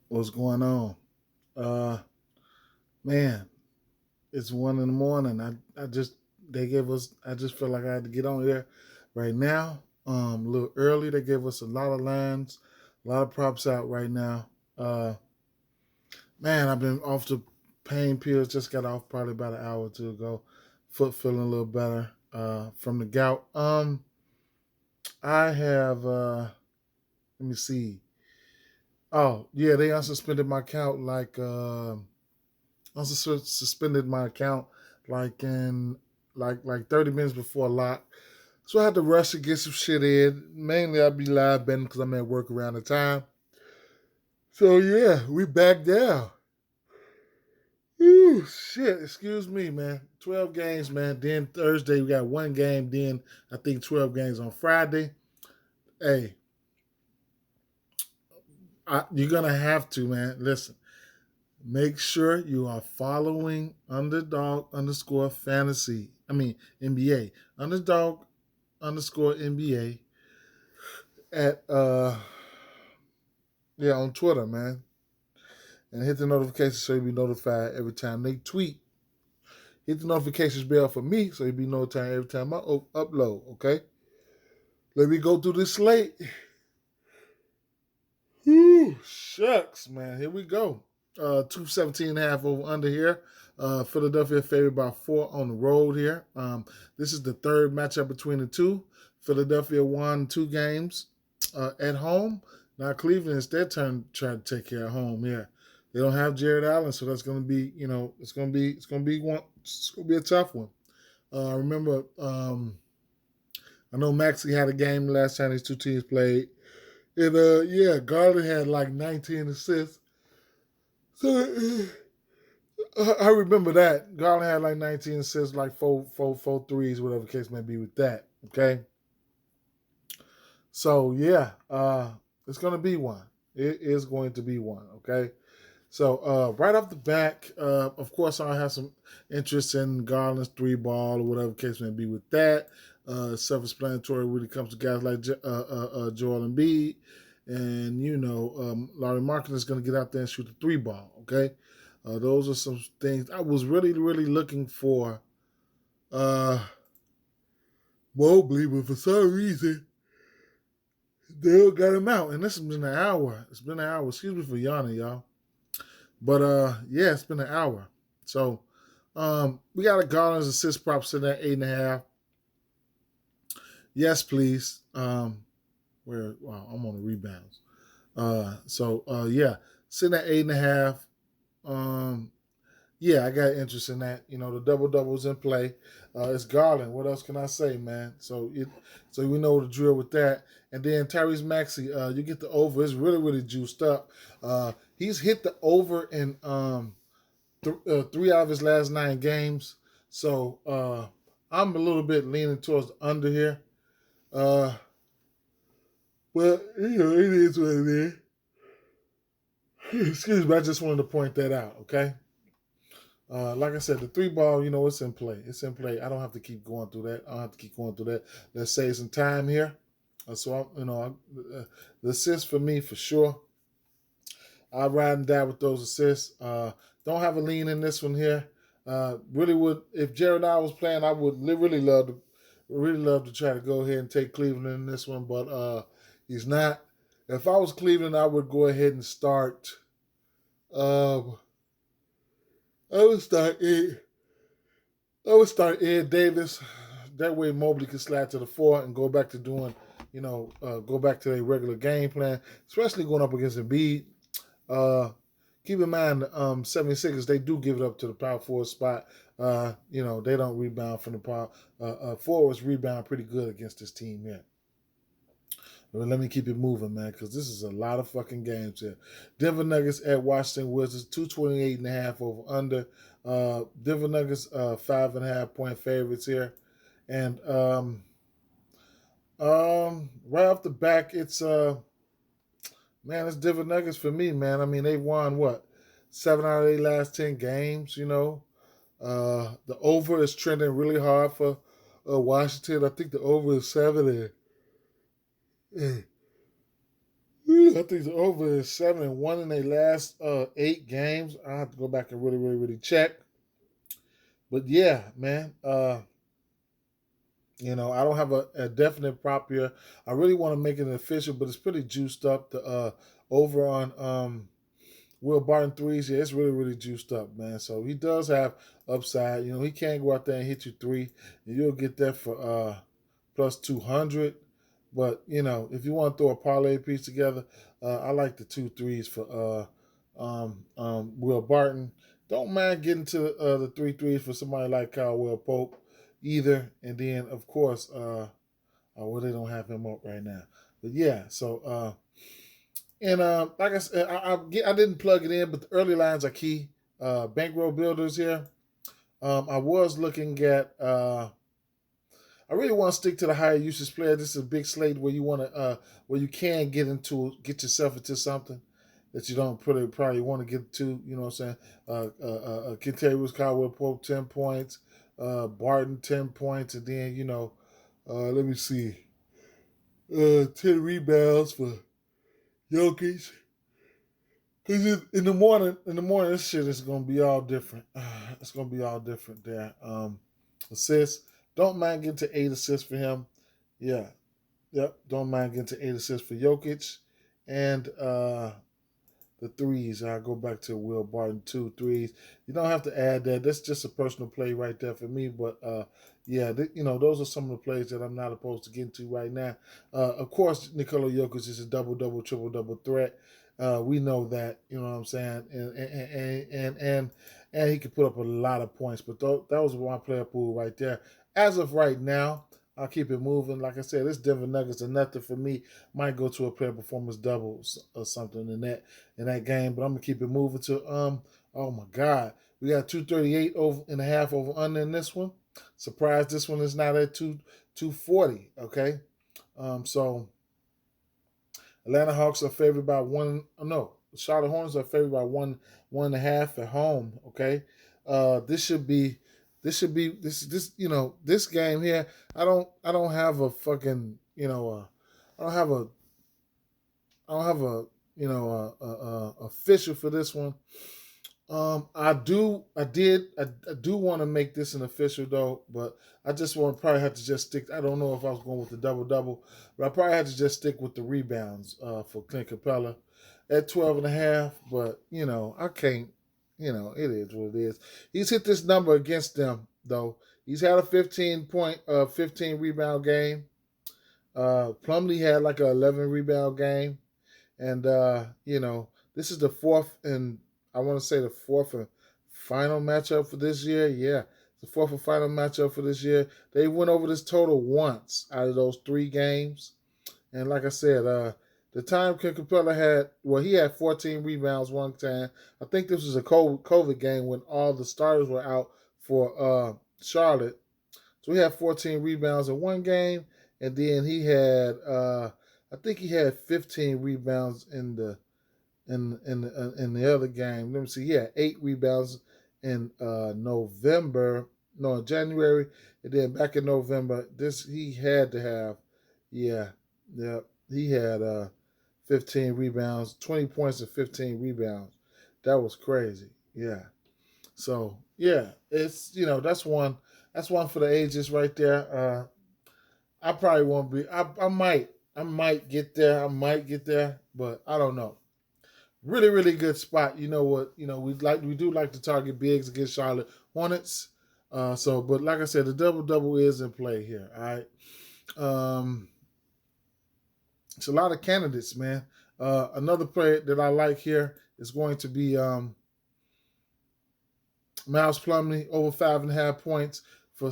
What's going on? Uh Man, it's 1 in the morning. I just they gave us I just felt like I had to get on here right now. A little early. They gave us a lot of lines, a lot of props out right now. Uh Man, I've been off the pain pills, just got off probably about an hour or two ago. Foot feeling a little better from the gout. I have let me see. Oh, yeah, they unsuspended my account suspended my account like in like 30 minutes before lock. So I had to rush to get some shit in. Mainly I'd be live betting because I'm at work around the time. So yeah, we back down. Ooh, shit, excuse me, man. 12 games, man. Then Thursday we got one game. Then I think 12 games on Friday. Hey, you're gonna have to, man. Listen, make sure you are following underdog underscore fantasy. I mean NBA. Underdog underscore NBA at yeah, on Twitter, man. And hit the notification so you'll be notified every time they tweet. Hit the notifications bell for me so you'll be notified every time I upload, okay? Let me go through this slate. Whew, shucks, man. Here we go. 217 and a half over under here. Philadelphia favored by 4 on the road here. This is the third matchup between the two. Philadelphia won 2 games at home. Now Cleveland, it's their turn to try to take care of home here. They don't have Jared Allen, so that's going to be, it's going to be a tough one. Remember, I know Maxey had a game last time these two teams played. And yeah, Garland had like 19 assists. So I remember that. Garland had like 19 assists, like four threes, whatever the case may be with that. Okay. So yeah, it's gonna be one. It is going to be one. Okay. So right off the back, of course, I have some interest in Garland's 3 ball or whatever the case may be with that. Self-explanatory when it comes to guys like Joel Embiid, and Larry Markin is going to get out there and shoot the 3 ball. Okay, those are some things I was really looking for. Mobley, but for some reason they got him out, and this has been an hour. It's been an hour. Excuse me for yawning, y'all. But yeah, it's been an hour. So we got a Garland's assist prop sitting at 8.5. Yes, please. Wow, I'm on the rebounds. Yeah, sitting at 8.5. Um, yeah, I got interest in that. The double doubles in play. It's Garland. What else can I say, man? So we know the drill with that. And then Tyrese Maxey, you get the over. It's really juiced up. He's hit the over in 3 out of his last 9 games. So I'm a little bit leaning towards the under here. But it is what it is. Excuse me, I just wanted to point that out. Okay. Like I said, the 3 ball, it's in play. It's in play. I don't have to keep going through that. I don't have to keep going through that. Let's save some time here. The assist for me for sure. I'll ride and die with those assists. Don't have a lean in this one here. Really would, if Jared Allen was playing, I would really love to try to go ahead and take Cleveland in this one, but he's not. If I was Cleveland, I would go ahead and start. I would start Ed. I would start Ed Davis. That way Mobley can slide to the 4 and go back to doing, go back to their regular game plan, especially going up against Embiid. Keep in mind, 76ers, they do give it up to the power forward spot. They don't rebound from the power. Forwards rebound pretty good against this team here. But let me keep it moving, man, because this is a lot of fucking games here. Denver Nuggets at Washington Wizards, 228.5 over under. Denver Nuggets, 5.5 point favorites here. And right off the back, it's it's Denver Nuggets for me, man. I mean, they won what? 7 out of their last 10 games, The over is trending really hard for Washington. I think the over is 7. And I think the over is 7-1 in their last 8 games. I have to go back and really check. But yeah, man. I don't have a definite prop here. I really want to make it official, but it's pretty juiced up. The over on Will Barton threes, yeah, it's really juiced up, man. So he does have upside. He can go out there and hit you 3, and you'll get that for plus 200. But if you want to throw a parlay piece together, I like the 2 threes for Will Barton. Don't mind getting to the 3 threes for somebody like Will Pope either. And then of course, well, they don't have him up right now. But yeah, so and like I said, I didn't plug it in, but the early lines are key. Bankroll builders here. I was looking at. I really want to stick to the higher usage player. This is a big slate where you want to, where you can get yourself into something that you don't probably want to get to. You know what I'm saying? Kentavious Caldwell Pope 10 points, Barton 10 points, and then let me see, 10 rebounds for Jokic. Because in the morning, this shit is gonna be all different. It's gonna be all different there. Assists. Don't mind getting to 8 assists for him. Yeah. Yep. Don't mind getting to 8 assists for Jokic. And the threes. I'll go back to Will Barton, 2 threes. You don't have to add that. That's just a personal play right there for me. But yeah, those are some of the plays that I'm not opposed to getting to right now. Of course, Nikola Jokic is a double-double, triple-double threat. We know that, you know what I'm saying, and he could put up a lot of points. But that was my player pool right there. As of right now, I'll keep it moving. Like I said, this Denver Nuggets are nothing for me. Might go to a player performance double or something in that game, but I'm gonna keep it moving to Oh my God, we got 238 over and a half over under in this one. Surprised this one is not at 240. Okay, so Atlanta Hawks are favored by one. No, Charlotte Hornets are favored by 1.5 at home. Okay, this game here. I don't have a fucking I don't have a official for this one. I do want to make this an official though, but I just want to probably have to just stick. I don't know if I was going with the double, but I probably had to just stick with the rebounds for Clint Capella at 12.5. But I can't. It is what it is. He's hit this number against them though. He's had a 15 rebound game. Plumlee had like a 11 rebound game, and this is the fourth and I want to say the fourth and final matchup for this year. Yeah, the fourth and final matchup for this year. They went over this total once out of those 3 games, and like I said, the time Clint Capella he had 14 rebounds one time. I think this was a COVID game when all the starters were out for Charlotte. So he had 14 rebounds in one game, and then he had I think he had 15 rebounds in the other game. Let me see. He had 8 rebounds in January, and then back in November. He had to have, he had 15 rebounds, 20 points and 15 rebounds. That was crazy. Yeah. So yeah, it's that's one for the ages right there. I probably won't be. I might get there. But I don't know. Really good spot. You know what? We do like to target bigs against Charlotte Hornets. But like I said, the double is in play here. All right. It's a lot of candidates, man. Another player that I like here is going to be Miles Plumlee, over 5.5 points for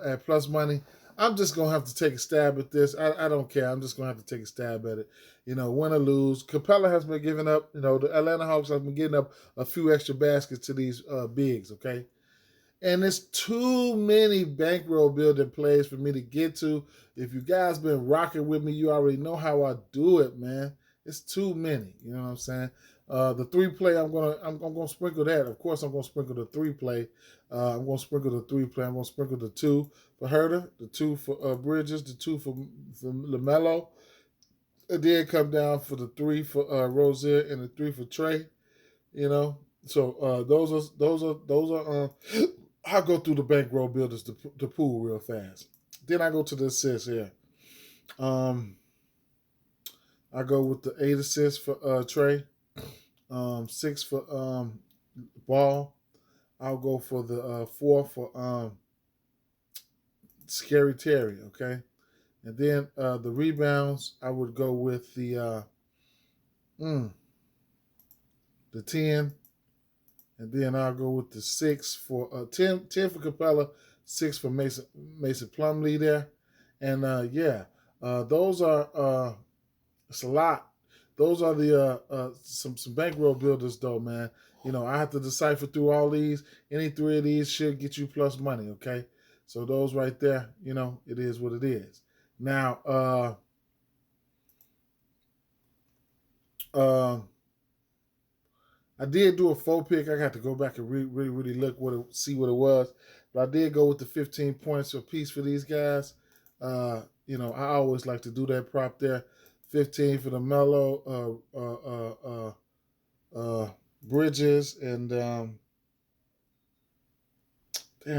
at plus money. I'm just gonna have to take a stab at this. I don't care. I'm just gonna have to take a stab at it. Win or lose. Capella has been giving up. The Atlanta Hawks have been getting up a few extra baskets to these bigs. Okay, and it's too many bankroll building plays for me to get to. If you guys been rocking with me, you already know how I do it, man. It's too many. You know what I'm saying? The 3 play, I'm gonna sprinkle that. Of course, I'm gonna sprinkle the 3 play. I'm gonna sprinkle the 3 play. I'm gonna sprinkle the 2 for Herter, the 2 for Bridges, the 2 for LaMelo, It did come down for the 3 for Rozier and the 3 for Trey. You know, so those are. I'll go through the bankroll builders the pool real fast. Then I go to the assists here. I go with the 8 assists for Trey, 6 for Ball. I'll go for the 4 for Scary Terry. Okay, and then the rebounds I would go with the 10, and then I'll go with the 6 for 10 for Capella, 6 for Mason Plumlee there, and those are it's a lot. Those are the some bankroll builders though, man. You know, I have to decipher through all these. Any 3 of these should get you plus money, okay? So those right there, you know, it is what it is. Now, I did do a 4 pick. I got to go back and really look see what it was. But I did go with the 15 points apiece for these guys. You know, I always like to do that prop there. 15 for the Mellow, Bridges, and damn,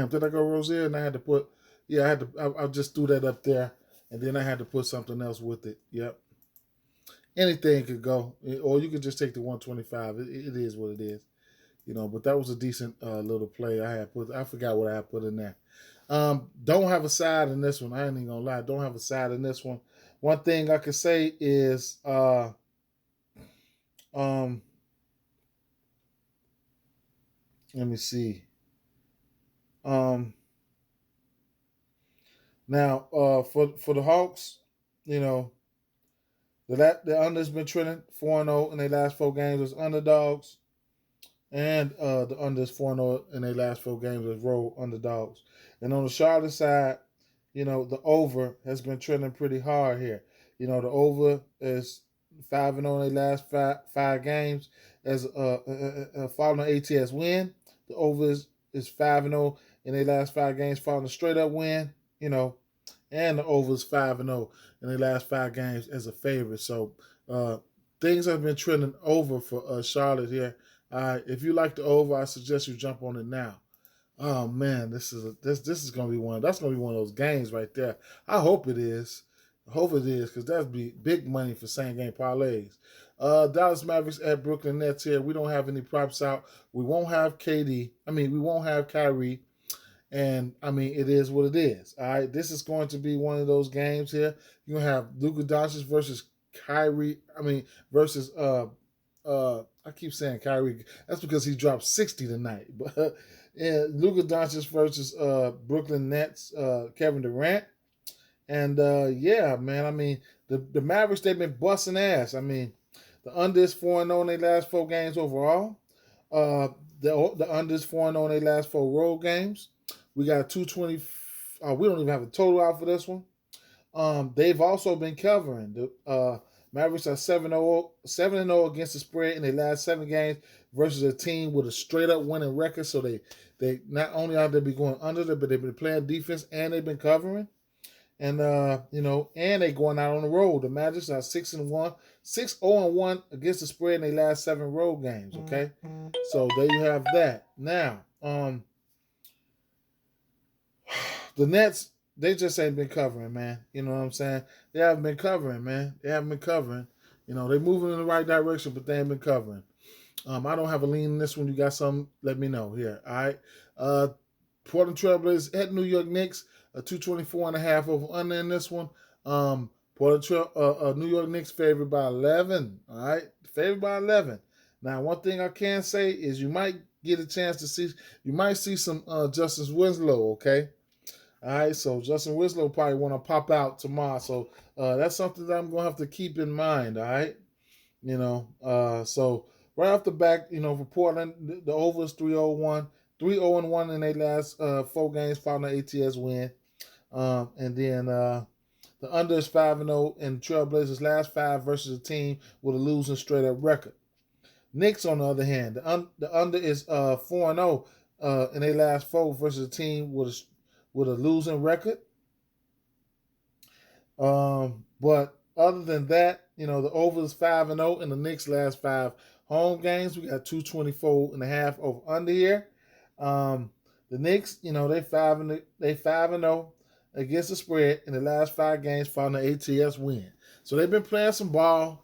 did I go Rozier? And I had to put, I just threw that up there, and then I had to put something else with it. Yep. Anything could go, or you could just take the 125. It is what it is, you know. But that was a decent little play I had put. I forgot what I had put in there. Don't have a side in this one. I ain't even gonna lie. Don't have a side in this one. One thing I could say is, let me see. Now, for the Hawks, you know, the under's been trending 4-0 in their last 4 games as underdogs, and the under's 4-0 in their last 4 games as road underdogs. And on the Charlotte side, you know, the over has been trending pretty hard here. You know, the over is 5-0 in their last five games as following an ATS win. The over is 5-0 in their last 5 games following a straight up win. You know, and the over is 5-0 in their last 5 games as a favorite. So things have been trending over for Charlotte here. If you like the over, I suggest you jump on it now. Oh man, this is gonna be one. That's gonna be one of those games right there. I hope it is. I hope it is, because that'd be big money for same game parlays. Dallas Mavericks at Brooklyn Nets here. We don't have any props out. We won't have KD. We won't have Kyrie. And it is what it is. All right, this is going to be one of those games here. You're gonna have Luka Doncic versus Kyrie. Versus I keep saying Kyrie. That's because he dropped 60 tonight. But Luka Doncic versus Brooklyn Nets, Kevin Durant. And man, the Mavericks, they've been busting ass. The under is 4-0 in their last 4 games overall. The under is 4-0 in their last 4 road games. We got 220. We don't even have a total out for this one. They've also been covering. The Mavericks are 7-0 against the spread in their last 7 games versus a team with a straight up winning record. So they not only are they be going under there, but they've been playing defense and they've been covering. And and they going out on the road. The Magic are 6-0-1 against the spread in their last 7 road games. Okay, so there you have that. Now, the Nets, they just ain't been covering, man. You know what I'm saying? They haven't been covering, man. They haven't been covering. You know, they're moving in the right direction, but they ain't been covering. I don't have a lean in this one. You got something? Let me know here. All right. Portland Trailblazers at New York Knicks. A 224.5 over under in this one. New York Knicks favored by 11. All right, favored by 11. Now, one thing I can say is you might get a chance to see. You might see some Justice Winslow. Okay. All right, so Justin Winslow probably want to pop out tomorrow. So that's something that I'm gonna have to keep in mind. All right, so right off the back, for Portland, the over is 3-0-1. 3-0-1 in their last 4 games following the ATS win. And then the under is 5-0 in Trailblazers' last 5 versus a team with a losing straight-up record. Knicks, on the other hand, the under is 4-0 in their last 4 versus a team with a losing record. But other than that, the over is 5-0 in the Knicks' last 5 home games. We got 224.5 over under here. The Knicks, they 5-0 against the spread in the last 5 games following the ATS win. So they've been playing some ball.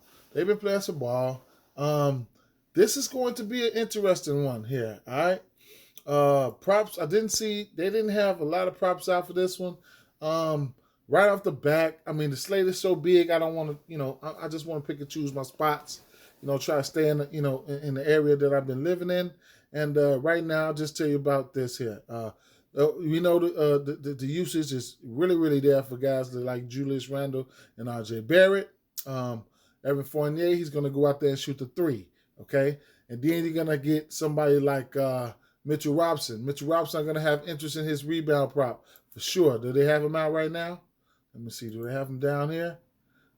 This is going to be an interesting one here. All right. Props. They didn't have a lot of props out for this one. Right off the back, the slate is so big. I don't want to, I just want to pick and choose my spots. Try to stay in the area that I've been living in. And right now, I'll just tell you about this here. The usage is really, really there for guys that like Julius Randle and R.J. Barrett. Evan Fournier, he's going to go out there and shoot the 3, okay? And then you're going to get somebody like Mitchell Robinson. Mitchell Robinson are going to have interest in his rebound prop for sure. Do they have him out right now? Let me see. Do they have him down here?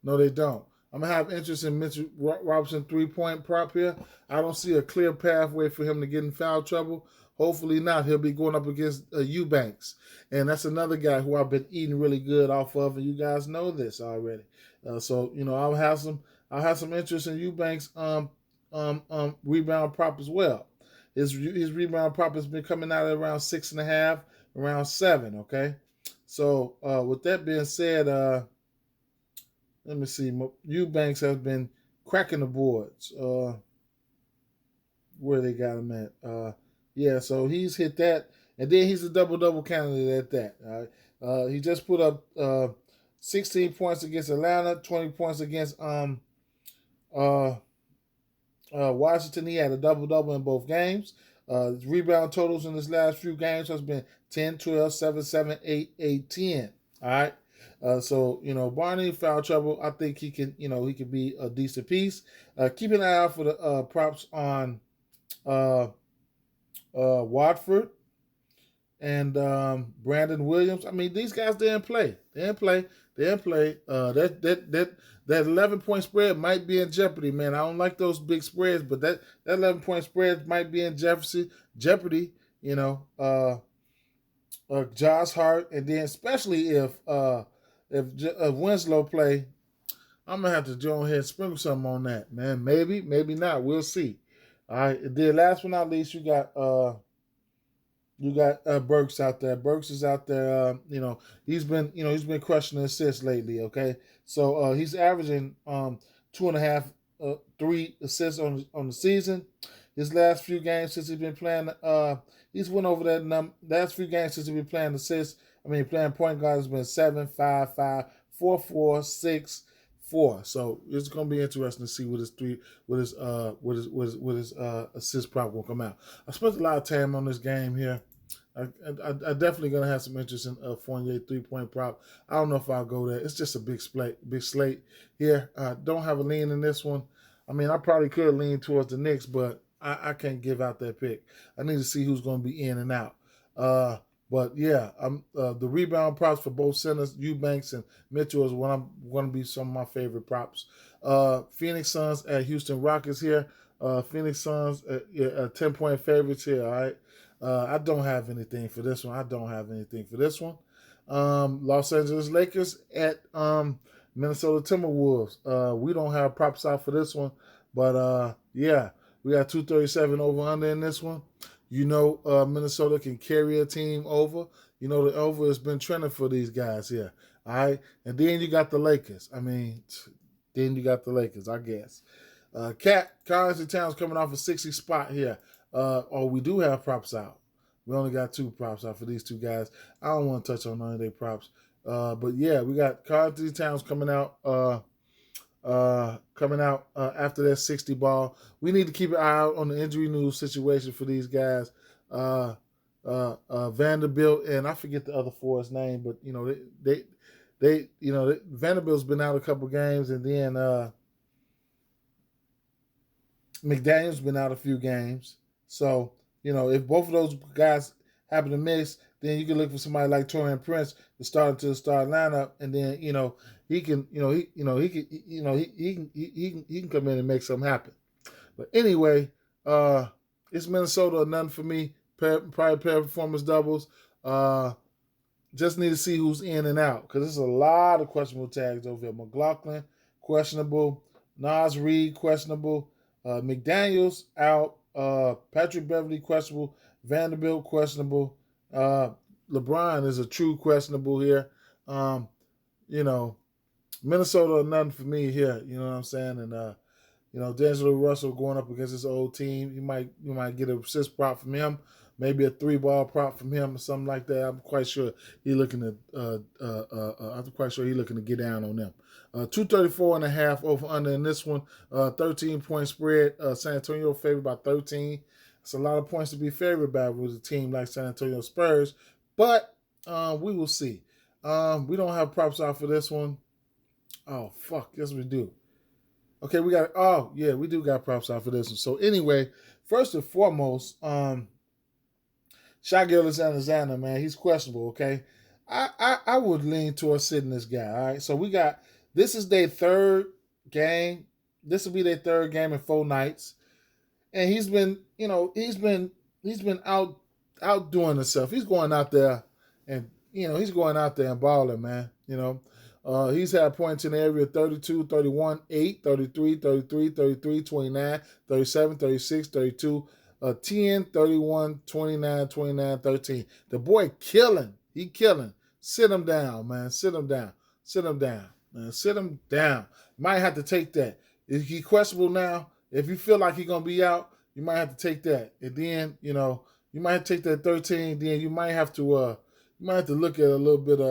No, they don't. I'm going to have interest in Mitchell Robinson 3-point prop here. I don't see a clear pathway for him to get in foul trouble. Hopefully not. He'll be going up against Eubanks. And that's another guy who I've been eating really good off of, and you guys know this already. So I'll have some interest in Eubanks rebound prop as well. His rebound prop has been coming out at around 6.5, around 7, okay? So with that being said, let me see. Eubanks has been cracking the boards. Where they got him at? Yeah, so he's hit that, and then he's a double-double candidate at that. All right? He just put up 16 points against Atlanta, 20 points against Washington. He had a double-double in both games. His rebound totals in his last few games has been 10, 12, 7, 7, 8, 8, 10. All right. So Barney foul trouble. I think he can be a decent piece. Keep an eye out for the props on Watford and Brandon Williams. These guys didn't play. That 11-point spread might be in jeopardy, man. I don't like those big spreads, but that 11-point spread might be in jeopardy. Josh Hart, and then especially if Winslow play, I'm gonna have to go ahead and sprinkle something on that, man. Maybe not. We'll see. All right. Then last but not least, you got Burks out there. Burks is out there. He's been crushing the assists lately. Okay, so he's averaging 2.5, 3 assists on the season. His last few games since he's been playing, he's went over that number. Last few games since he's been playing assists. Playing point guard has been 7, 5, 5, 4, 4, 6, 4. So it's going to be interesting to see what his assist prop will come out. I spent a lot of time on this game here. I definitely going to have some interest in Fournier 3-point prop. I don't know if I'll go there. It's just a big slate here. Don't have a lean in this one. I probably could lean towards the Knicks, but I can't give out that pick. I need to see who's going to be in and out. But yeah, the rebound props for both centers, Eubanks and Mitchell, is what I'm going to be some of my favorite props. Phoenix Suns at Houston Rockets here. Phoenix Suns 10-point favorites here. All right. I don't have anything for this one. Los Angeles Lakers at Minnesota Timberwolves. We don't have props out for this one, but yeah, we got 237 over under in this one. Minnesota can carry a team over. The over has been trending for these guys here. All right. And then you got the Lakers. I guess. Carlton Towns coming off a 60 spot here. We do have props out. We only got 2 props out for these 2 guys. I don't want to touch on none of their props. But yeah, we got Carlton Towns coming out after that 60 ball. We need to keep an eye out on the injury news situation for these guys. Vanderbilt, and I forget the other 4's name, but Vanderbilt's been out a couple games, and then McDaniel's been out a few games. So if both of those guys happen to miss, then you can look for somebody like Taurean Prince to start into the start lineup, and then he can come in and make something happen. But anyway, it's Minnesota or nothing for me. Probably pair of performance doubles. Just need to see who's in and out, because there's a lot of questionable tags over here. McLaughlin questionable. Nas Reed, questionable. McDaniels out. Patrick Beverly, questionable. Vanderbilt, questionable. LeBron is a true questionable here. Um, you know, Minnesota, nothing for me here. You know what I'm saying? And D'Angelo Russell going up against his old team. You might get a assist prop from him, maybe a 3-ball prop from him or something like that. I'm quite sure he's looking to. I'm quite sure he's looking to get down on them. 234.5 over under in this one. 13-point spread. San Antonio favored by 13. It's a lot of points to be favored by with a team like San Antonio Spurs, but we will see. We don't have props out for this one. Oh fuck, yes we do. Okay, we do got props out for this one. So anyway, first and foremost, Shai Gilgeous-Alexander, man, he's questionable. Okay, I would lean towards sitting this guy. All right, so this is their third game. This will be their third game in 4 nights, and he's been outdoing himself. He's going out there and balling, man. He's had points in the area 32, 31, 8, 33, 33, 33, 29, 37, 36, 32, 10, 31, 29, 29, 13. The boy killing. He killing. Sit him down, man. Sit him down. Sit him down, man. Sit him down. Might have to take that. Is he questionable now? If you feel like he's going to be out, you might have to take that. And then, you might have to take that 13. Then you might have to look at a little bit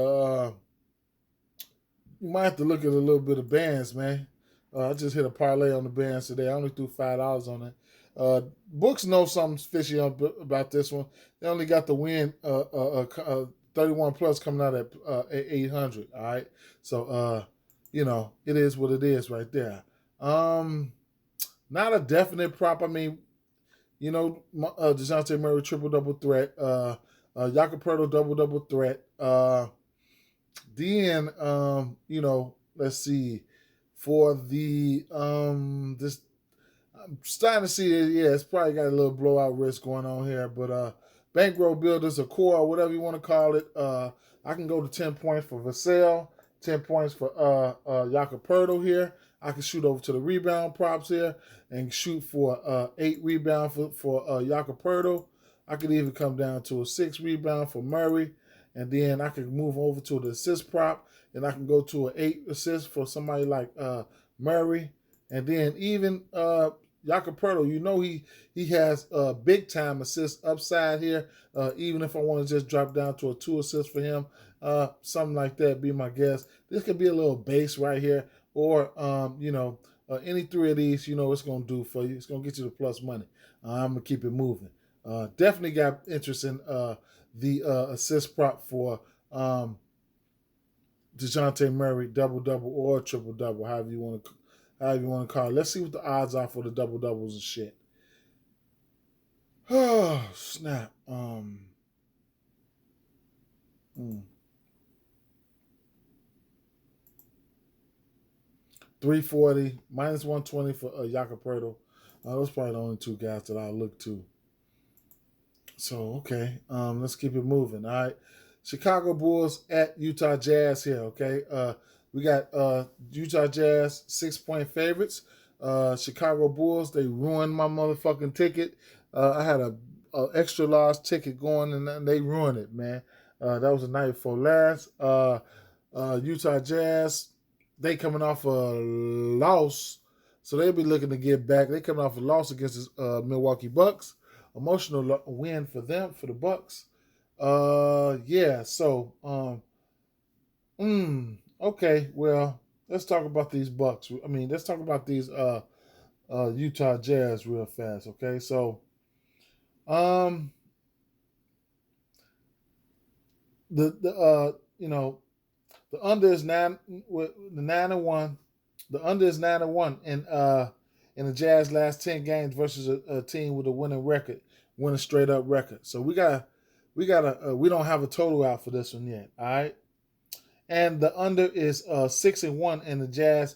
of bands, man. I just hit a parlay on the bands today. I only threw $5 on it. Books know something fishy about this one. They only got the win 31 plus coming out at 800. All right, so it is what it is right there. Not a definite prop. I mean, DeJounte Murray triple-double threat. Jakob Poeltl double-double threat. Then, let's see. For the this, I'm starting to see it. Yeah, it's probably got a little blowout risk going on here. But bankroll builders, a core, whatever you want to call it. I can go to 10 points for Vassell, 10 points for Jakob Poeltl here. I can shoot over to the rebound props here and shoot for 8 rebound for Jakob Poeltl. I could even come down to a 6 rebound for Murray. And then I can move over to the assist prop, and I can go to an 8 assist for somebody like Murray. And then even Jakob Poeltl, he has a big time assist upside here. Even if I want to just drop down to a 2 assist for him, something like that be my guess. This could be a little base right here, or any 3 of these, it's gonna do for you. It's gonna get you the plus money. I'm gonna keep it moving. Definitely got interest in the assist prop for DeJounte Murray, double-double or triple-double, however you want to call it. Let's see what the odds are for the double-doubles and shit. Oh, snap. 340, minus 120 for Jakob Poeltl. Those probably the only 2 guys that I'll look to. So, okay, let's keep it moving, all right? Chicago Bulls at Utah Jazz here, okay? We got Utah Jazz 6-point favorites. Chicago Bulls, they ruined my motherfucking ticket. I had a extra large ticket going, and they ruined it, man. That was the night before last. Utah Jazz, they coming off a loss, so they'll be looking to get back. They coming off a loss against the Milwaukee Bucks. Emotional win for them, for the Bucks. Okay, well, let's talk about these Bucks. I mean, let's talk about these Utah Jazz real fast, okay? So, the under is 9-1. The under is 9-1 in the Jazz last 10 games versus a team with a winning straight up record. So we don't have a total out for this one yet. All right. And the under is 6-1 in the Jazz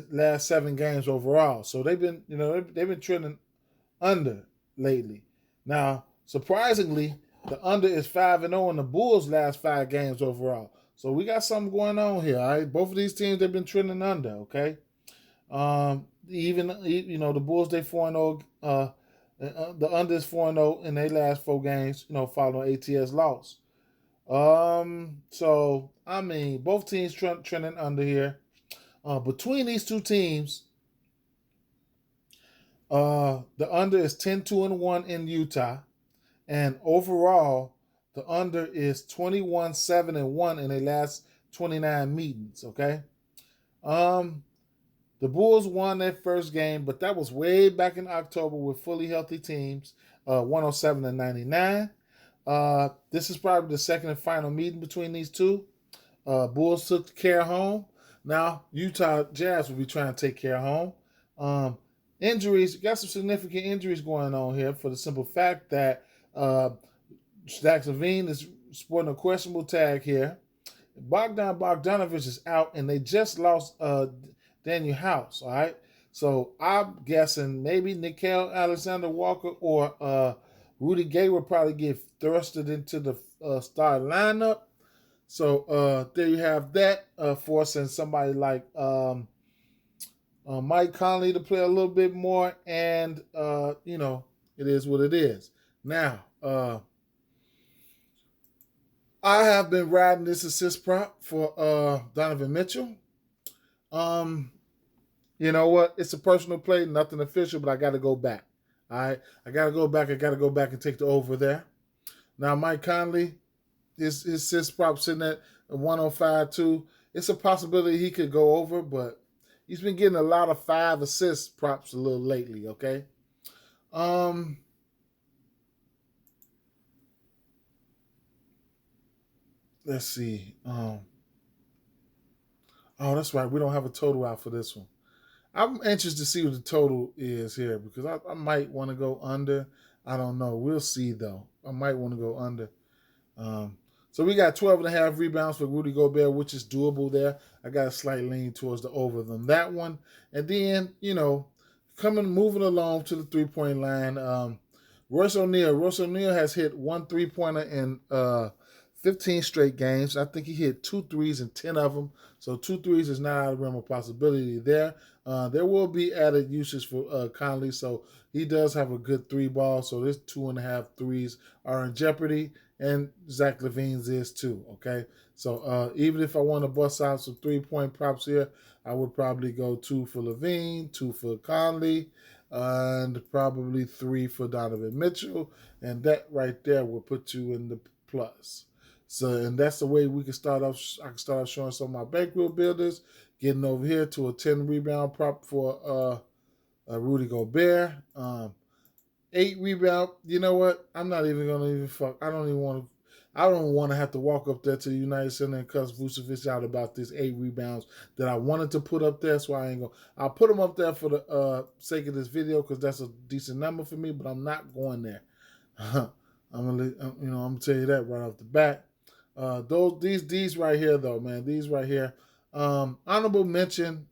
last 7 games overall. So they've been trending under lately. Now, surprisingly, the under is 5-0 in the Bulls last 5 games overall. So we got something going on here. All right, both of these teams they've been trending under. Okay, even the Bulls they 4-0. The under is 4-0 in their last 4 games. Following ATS loss. So I mean, both teams trending under here. Between these two teams, the under is 10-2-1 in Utah, and overall, the under is 21-7-1 in their last 29 meetings. Okay, the Bulls won their first game, but that was way back in October with fully healthy teams, 107-99. This is probably the second and final meeting between these two. Bulls took care home. Now, Utah Jazz will be trying to take care home. Injuries, got some significant injuries going on here for the simple fact that Zach LaVine is sporting a questionable tag here. Bogdan Bogdanovic is out, and they just lost Daniel House, all right? So I'm guessing maybe Nickeil Alexander-Walker or Rudy Gay will probably get thrusted into the starting lineup. So there you have that, forcing somebody like Mike Conley to play a little bit more, and it is what it is. Now, I have been riding this assist prop for Donovan Mitchell. You know what? It's a personal play, nothing official, but I got to go back. All right, I got to go back. I got to go back and take the over there. Now, Mike Conley, his assist prop sitting at 105.2. It's a possibility he could go over, but he's been getting a lot of 5 assist props a little lately. Okay. Let's see. Oh, that's right. We don't have a total out for this one. I'm anxious to see what the total is here because I might want to go under. I don't know. We'll see, though. I might want to go under. So we got 12.5 rebounds for Rudy Gobert, which is doable there. I got a slight lean towards the over than that one. And then, moving along to the three-point line, Royce O'Neal has hit 1 3-pointer in 15 straight games. I think he hit 2 threes in 10 of them. So 2 threes is not out of the realm of possibility there. There will be added usage for Conley, so he does have a good 3-ball. So his 2.5 threes are in jeopardy, and Zach LaVine's is too. Okay, so even if I want to bust out some 3-point props here, I would probably go 2 for LaVine, 2 for Conley, and probably 3 for Donovan Mitchell, and that right there will put you in the plus. So, and that's the way we can start off. I can start off showing some of my bankroll builders, getting over here to a 10 rebound prop for Rudy Gobert. 8 rebound. You know what? I'm not even gonna fuck. I don't want to have to walk up there to the United Center and cuss Vucevic out about this 8 rebounds that I wanted to put up there. So I ain't gonna. I'll put them up there for the sake of this video because that's a decent number for me. But I'm not going there. I'm gonna tell you that right off the bat. These right here though, man. These right here. Honorable mention.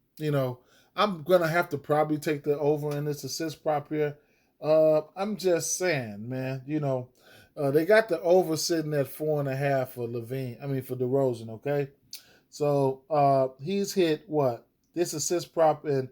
I'm gonna have to probably take the over in this assist prop here. I'm just saying, man. They got the over sitting at 4.5 for LaVine. for DeRozan. Okay, so he's hit what this assist prop in.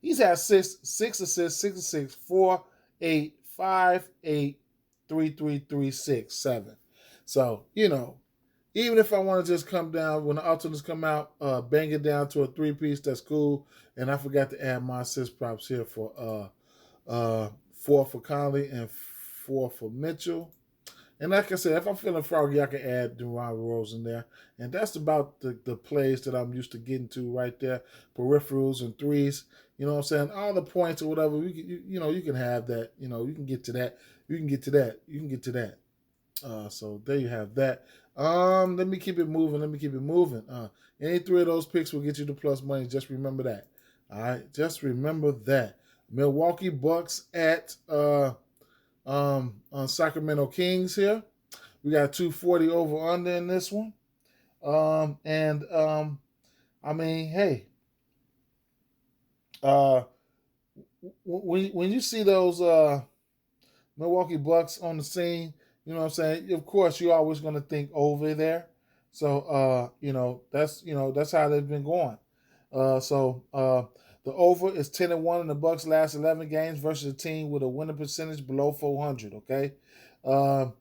He's had six assists, 6 assists, 4, 8, 5, 8, 3, 3, 3, 6, 7. So, even if I want to just come down, when the alternates come out, bang it down to a 3-piece, that's cool. And I forgot to add my assist props here for 4 for Conley and 4 for Mitchell. And like I said, if I'm feeling froggy, I can add DeMar DeRozan there. And that's about the plays that I'm used to getting to right there. Peripherals and threes. You know what I'm saying? All the points or whatever, you can have that. You can get to that. You can get to that. You can get to that. So there you have that. Let me keep it moving. Any 3 of those picks will get you the plus money. Just remember that. All right, just remember that. Milwaukee Bucks at on Sacramento Kings here. We got 240 over under in this one. Hey. When you see those Milwaukee Bucks on the scene, You know what I'm saying? Of course, you're always going to think over there. So, that's how they've been going. The over is 10-1 in the Bucks' last 11 games versus a team with a winning percentage below 400. Okay, and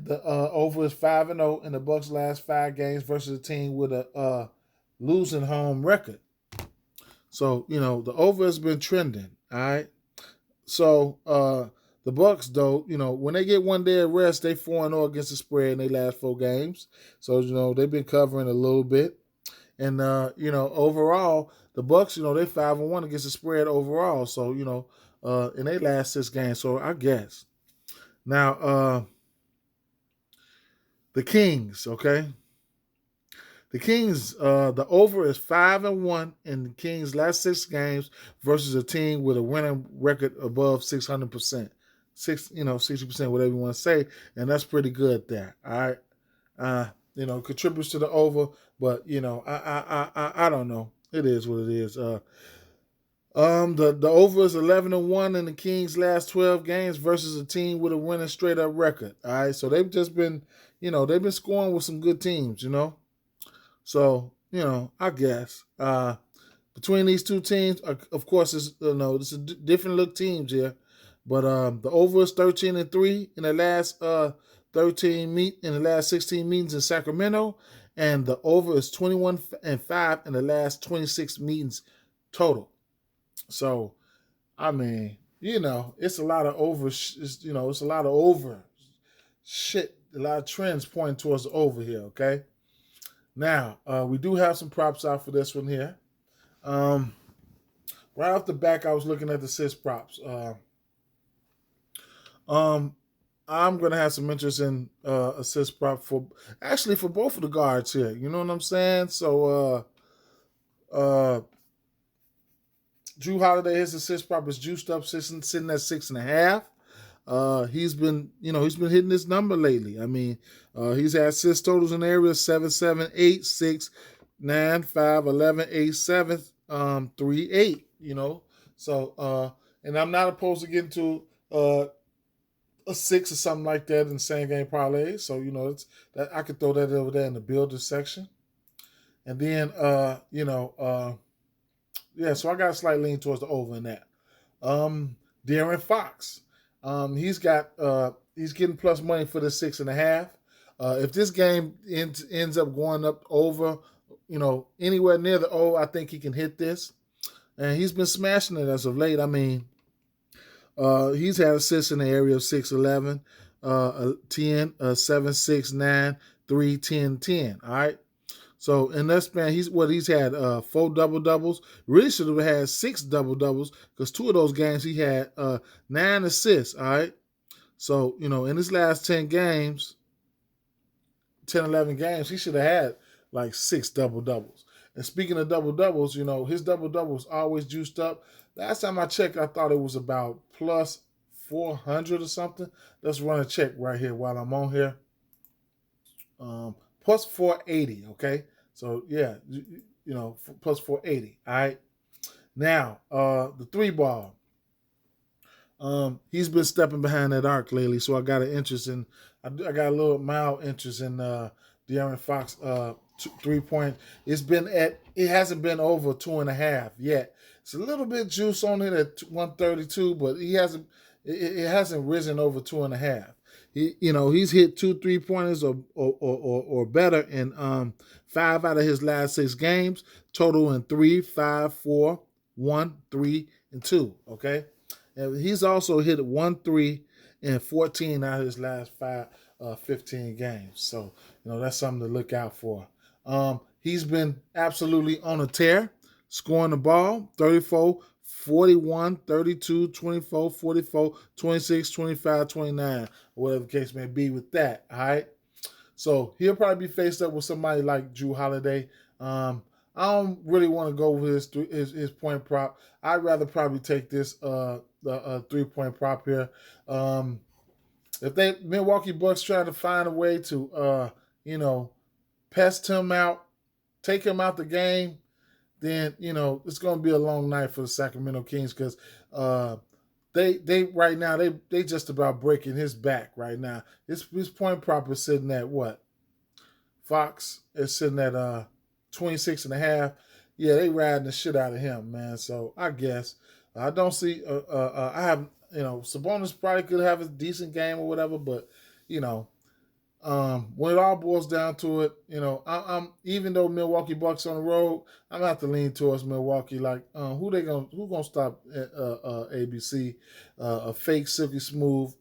the over is 5-0 in the Bucks' last 5 games versus a team with a losing home record. So the over has been trending. All right. So the Bucks, though, when they get one day of rest, they 4-0 against the spread in their last 4 games. So they've been covering a little bit, and overall the Bucks, they 5-1 against the spread overall. So in their last 6 games. So I guess now the Kings, okay. The Kings, the over is 5-1 in the Kings' last 6 games versus a team with a winning record above 600%, 60%, whatever you want to say, and that's pretty good there. All right, contributes to the over, but I don't know. It is what it is. The over is 11-1 in the Kings' last 12 games versus a team with a winning straight up record. All right, so they've just been, they've been scoring with some good teams, So, I guess between these two teams, of course, it's a different look teams here, but the over is 13-3 in the last 16 meetings in Sacramento, and the over is 21-5 in the last 26 meetings total. So, I mean, it's a lot of over. It's a lot of over shit. A lot of trends pointing towards the over here. Okay. Now, we do have some props out for this one here. Right off the back, I was looking at the assist props. I'm going to have some interest in assist prop for both of the guards here. You know what I'm saying? So, Drew Holiday, his assist prop is juiced up, sitting at 6.5. He's been hitting this number lately. I mean, he's had assist totals in the area 7, 7, 8, 6, 9, 5, 11, 8, 7, 3, 8. So and I'm not opposed to getting to a 6 or something like that in the same game parlay. So it's that I could throw that over there in the builder section, and then so I got a slight lean towards the over in that. Darren Fox. He's getting plus money for the 6.5. If this game ends up going up over, anywhere near the over, I think he can hit this. And he's been smashing it as of late. I mean, he's had assists in the area of 6-11, 10, 7, 6, 9, 3, 10, 10. All right. So in that span, he's had 4 double doubles. Really should have had 6 double doubles because 2 of those games he had 9 assists. All right. So in his last 10 games, 10, 11 games, he should have had like 6 double doubles. And speaking of double doubles, his double doubles always juiced up. Last time I checked, I thought it was about plus 400 or something. Let's run a check right here while I'm on here. Plus 480, okay? So, yeah, plus 480, all right? Now, the 3 ball. He's been stepping behind that arc lately, so I got an interest in, I got a little mild interest in Darren Fox 3-point. It hasn't been over 2.5 yet. It's a little bit juice on it at 132, but it hasn't risen over 2.5. He's hit 2 3-pointers or better in 5 out of his last 6 games, total in 3, 5, 4, 1, 3, and 2. Okay, and he's also hit 1, 3, and 14 out of his last 15 games. So that's something to look out for. He's been absolutely on a tear, scoring the ball 34, 41, 32, 24, 44, 26, 25, 29, whatever the case may be with that, all right? So he'll probably be faced up with somebody like Drew Holiday. I don't really want to go with his point prop. I'd rather probably take this the 3-point prop here. If Milwaukee Bucks trying to find a way to pest him out, take him out the game, then it's going to be a long night for the Sacramento Kings because they right now they just about breaking his back right now. His point prop is sitting at what? Fox is sitting at 26 and a half. Yeah, they riding the shit out of him, man. So I guess I don't see. I have Sabonis probably could have a decent game or whatever, but you know when it all boils down to it, I'm even though Milwaukee Bucks on the road, I'm gonna have to lean towards Milwaukee. Like, who gonna stop ABC? A fake silky smooth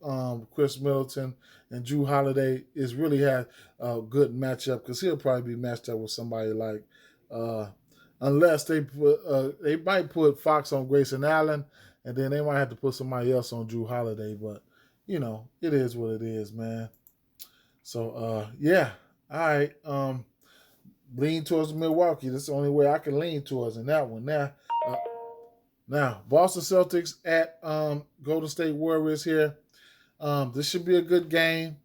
Chris Middleton and Drew Holiday is really had a good matchup because he'll probably be matched up with somebody like, uh, unless they might put Fox on Grayson Allen, and then they might have to put somebody else on Drew Holiday. But it is what it is, man. So yeah, all right. Lean towards Milwaukee. That's the only way I can lean towards in that one. Now Boston Celtics at Golden State Warriors here. This should be a good game.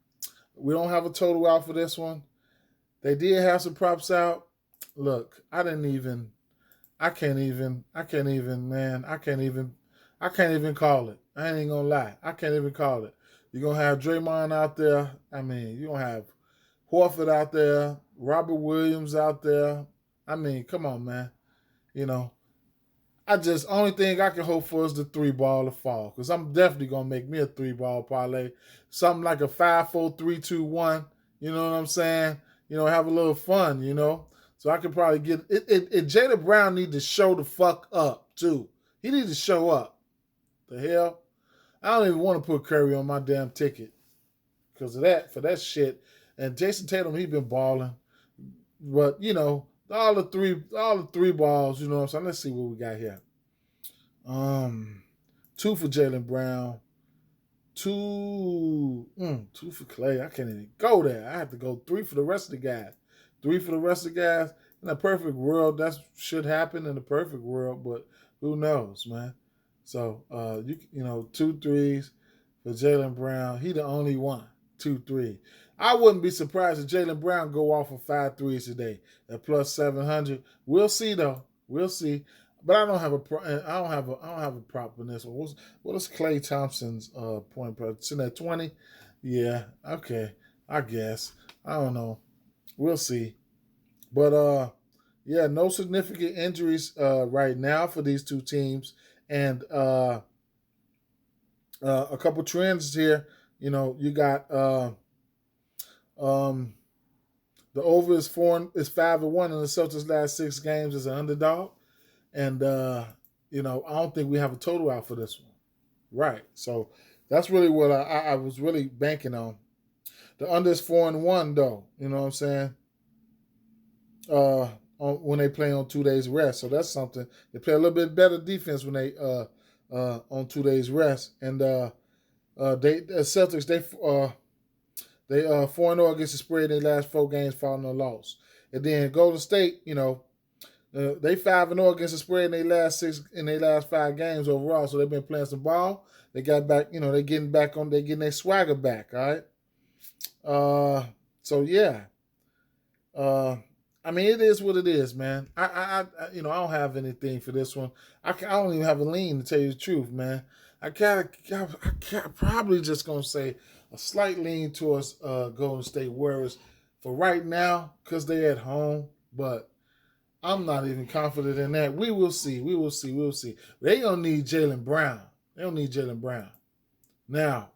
We don't have a total out for this one. They did have some props out. Look, I can't even, man. I can't even call it. I ain't gonna lie. I can't even call it. You're going to have Draymond out there. I mean, you're going to have Horford out there, Robert Williams out there. I mean, come on, man. Only thing I can hope for is the 3-ball to fall because I'm definitely going to make me a 3-ball parlay. Something like a 5-4-3-2-1. You know what I'm saying? Have a little fun, So I could probably get it. Jaylen Brown need to show the fuck up, too. He need to show up. The hell? I don't even want to put Curry on my damn ticket because of that, for that shit. And Jason Tatum, he been balling. But, all the three balls, you know what I'm saying? Let's see what we got here. 2 for Jaylen Brown. 2 for Clay. I can't even go there. I have to go 3 for the rest of the guys. 3 for the rest of the guys. In a perfect world, that should happen in the perfect world, but who knows, man? So, 2 threes for Jaylen Brown. He the only one. 2 3. I wouldn't be surprised if Jaylen Brown go off of 5 threes today at plus 700. We'll see though. We'll see. But I don't have a prop in this one. What is Klay Thompson's point prop? It's in at 20. Yeah. Okay. I guess. I don't know. We'll see. But yeah, no significant injuries right now for these two teams. And a couple trends here. You got the over is 5-1 in the Celtics' last 6 games as an underdog, and I don't think we have a total out for this one. Right, so that's really what I was really banking on. The under is 4-1 though. You know what I'm saying? When they play on 2 days rest, so that's something. They play a little bit better defense when they on 2 days rest, and the Celtics they 4-0 against the spread in their last 4 games following a loss, and then Golden State, they 5-0 against the spread in their last 5 games overall. So they've been playing some ball. They got back, they're getting their swagger back. All right. So yeah. I mean, it is what it is, man. I don't have anything for this one. I don't even have a lean, to tell you the truth, man. I probably just gonna say a slight lean towards Golden State Warriors for right now because they're at home. But I'm not even confident in that. We will see. They don't need Jaylen Brown. Now,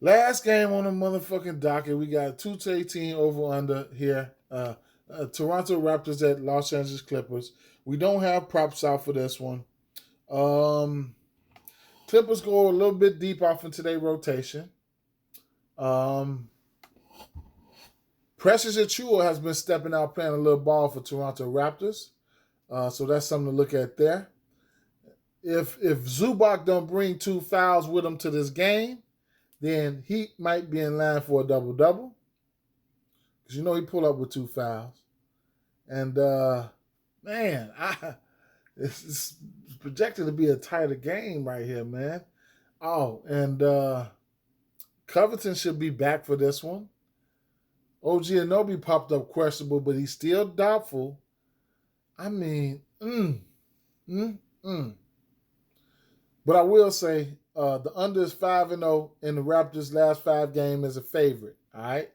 last game on the motherfucking docket, we got 2-18 over under here. Toronto Raptors at Los Angeles Clippers. We don't have props out for this one. Clippers go a little bit deep off into their rotation. Precious Achiuwa has been stepping out playing a little ball for Toronto Raptors. So that's something to look at there. If Zubac don't bring 2 fouls with him to this game, then he might be in line for a double-double. Because he pulled up with 2 fouls. And, man, it's projected to be a tighter game right here, man. Oh, and Covington should be back for this one. OG Anunoby popped up questionable, but he's still doubtful. I mean, But I will say the under is 5-0 in the Raptors' last 5 games as a favorite. All right.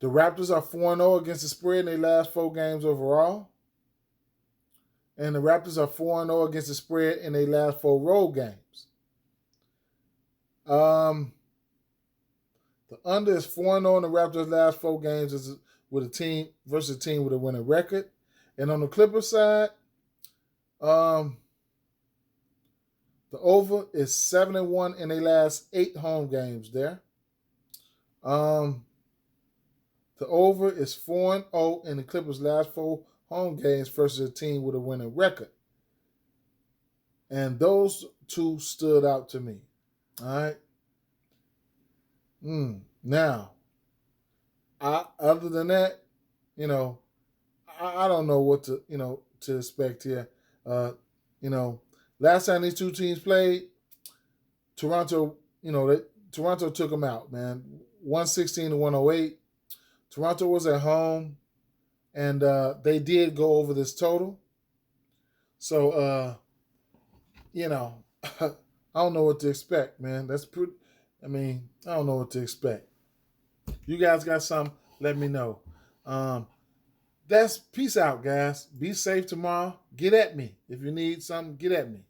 The Raptors are 4-0 against the spread in their last 4 games overall. And the Raptors are 4-0 against the spread in their last 4 road games. The under is 4-0 in the Raptors' last 4 games with a team versus a team with a winning record. And on the Clippers side, the over is 7-1 in their last 8 home games there. The over is 4-0 in the Clippers' last 4 home games versus a team with a winning record. And those two stood out to me. All right. Now, other than that, I don't know what to expect here. Last time these two teams played, Toronto, Toronto took them out, man. 116-108. Toronto was at home, and they did go over this total. So, I don't know what to expect, man. I don't know what to expect. You guys got something? Let me know. Peace out, guys. Be safe tomorrow. Get at me. If you need something, get at me.